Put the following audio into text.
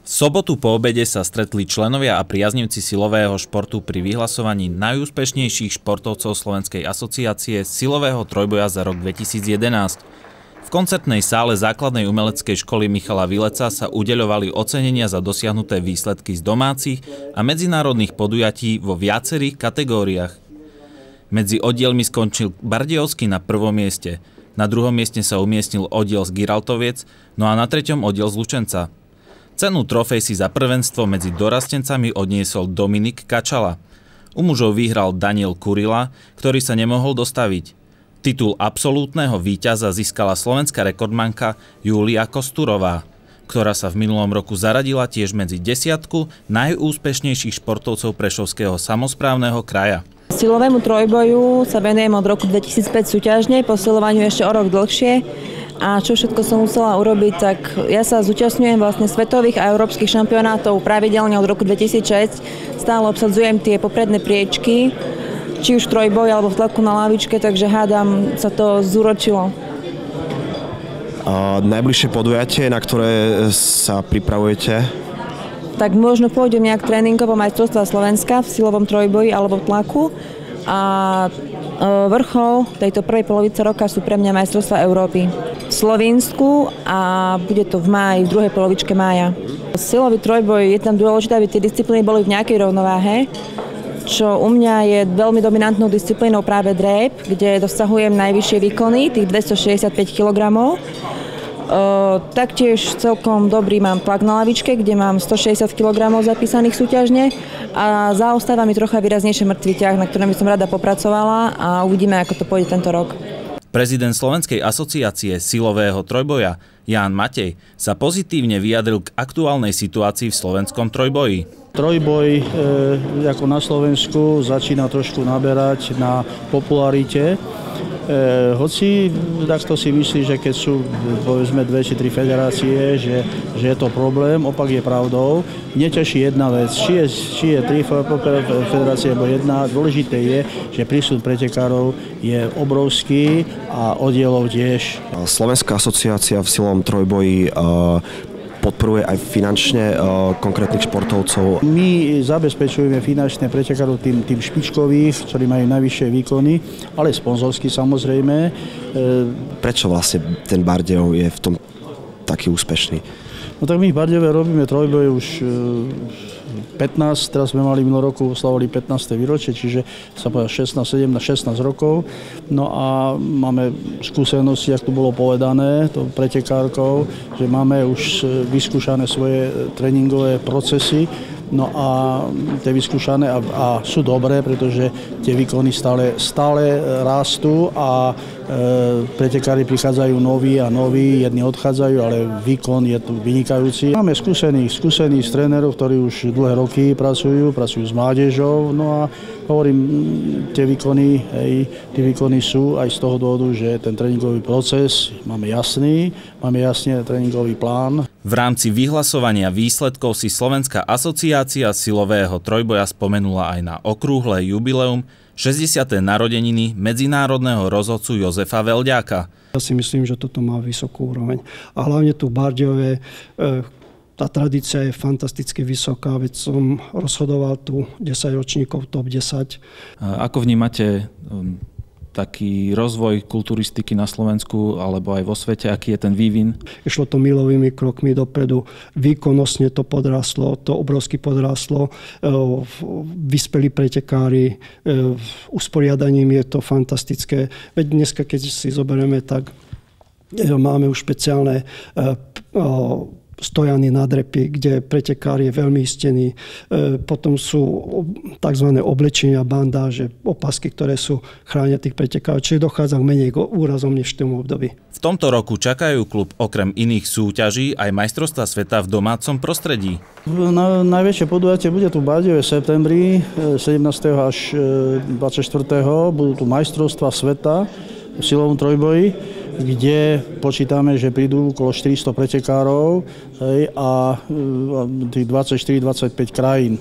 V sobotu po obede sa stretli členovia a priaznivci silového športu pri vyhlasovaní najúspešnejších športovcov Slovenskej asociácie silového trojboja za rok 2011. V koncertnej sále základnej umeleckej školy Michala Vileca sa udeľovali ocenenia za dosiahnuté výsledky z domácich a medzinárodných podujatí vo viacerých kategóriách. Medzi oddielmi skončil Bardejovský na prvom mieste, na druhom mieste sa umiestnil oddiel z Giraltoviec, no a na treťom oddiel z Lučenca. Cenu trofej si za prvenstvo medzi dorastencami odniesol Dominik Kačala. U mužov vyhral Daniel Kurila, ktorý sa nemohol dostaviť. Titul absolútneho víťaza získala slovenská rekordmanka Júlia Kosturová, ktorá sa v minulom roku zaradila tiež medzi desiatku najúspešnejších športovcov Prešovského samosprávneho kraja. Silovému trojboju sa venujem od roku 2005 súťažne, posilovaniu ešte o rok dlhšie. A čo všetko som musela urobiť, tak ja sa zúčastňujem vlastne svetových a európskych šampionátov pravidelne od roku 2006. Stále obsadzujem tie popredné priečky, či už trojboj alebo v tlaku na lavičke, takže hádam sa to zúročilo. A najbližšie podujatie, na ktoré sa pripravujete? Tak možno pôjdem nejak tréningovo majstrovstvá Slovenska v silovom trojboji alebo v tlaku. A vrchol tejto prvej polovice roka sú pre mňa majstrovstvá Európy v Slovinsku a bude to v máji, v druhej polovičke mája. Silový trojboj je tam dôležité, aby tie disciplíny boli v nejakej rovnováhe, čo u mňa je veľmi dominantnou disciplínou práve drep, kde dosahujem najvyššie výkony, tých 265 kg. Taktiež celkom dobrý mám tlak na lavičke, kde mám 160 kg zapísaných súťažne a zaostáva mi trocha výraznejšie mŕtvý ťah, na ktorom by som rada popracovala a uvidíme, ako to pôjde tento rok. Prezident Slovenskej asociácie silového trojboja Ján Matej sa pozitívne vyjadril k aktuálnej situácii v slovenskom trojboji. Trojboj ako na Slovensku začína trošku naberať na popularite. Hoci takto si myslí, že keď sú povedzme 2 či 3 federácie, že je to problém, opak je pravdou. Neteší jedna vec, či je 3 federácie alebo jedna, dôležité je, že prísun pretekárov je obrovský a oddielov tiež. Slovenská asociácia v silovom trojboji podporuje aj finančne konkrétnych športovcov. My zabezpečujeme finančné pretekárov tým špičkových, ktorí majú najvyššie výkony, ale sponzorsky samozrejme. Prečo vlastne ten Bardejov je v tom taký úspešný? No tak my v Bardejove robíme trojboj už 15, teraz sme mali minulý roku, oslavovali 15. výročie, čiže sa povedal 16 rokov. No a máme skúsenosti, ako tu bolo povedané, to pretekárkou, že máme už vyskúšané svoje tréningové procesy. No a tie vyskúšané a sú dobré, pretože tie výkony stále rastú a pretekári prichádzajú noví a noví, jedni odchádzajú, ale výkon je tu vynikajúci. Máme skúsených trénerov, ktorí už dlhé roky pracujú s mládežou, no a hovorím, tie výkony sú aj z toho dôvodu, že ten tréningový proces máme jasne tréningový plán. V rámci vyhlasovania výsledkov si Slovenská asociácia silového trojboja spomenula aj na okrúhle jubileum 60. narodeniny medzinárodného rozhodcu Jozefa Velďáka. Ja si myslím, že toto má vysokú úroveň. A hlavne tu v Bardejove tá tradícia je fantasticky vysoká, veď som rozhodoval tu 10 ročníkov top 10. Ako vnímate taký rozvoj kulturistiky na Slovensku alebo aj vo svete, aký je ten vývin? Išlo to milovými krokmi dopredu, výkonnostne to podrastlo, to obrovsky podrastlo, vyspelí pretekári, usporiadaním je to fantastické. Veď dneska, keď si zoberieme, tak máme už špeciálne stojany na drepy, kde pretekár je veľmi istený. Potom sú tzv. Oblečenia, bandáže, opasky, ktoré sú chránia tých pretekárov, čiže dochádza menej k úrazom než v tom období. V tomto roku čakajú klub okrem iných súťaží aj majstrovstvá sveta v domácom prostredí. Najväčšie podujatie bude tu v Bardejove v septembri, 17. až 24. budú tu majstrovstvá sveta v silovom trojboji, kde počítame, že prídu okolo 400 pretekárov a tých 24-25 krajín.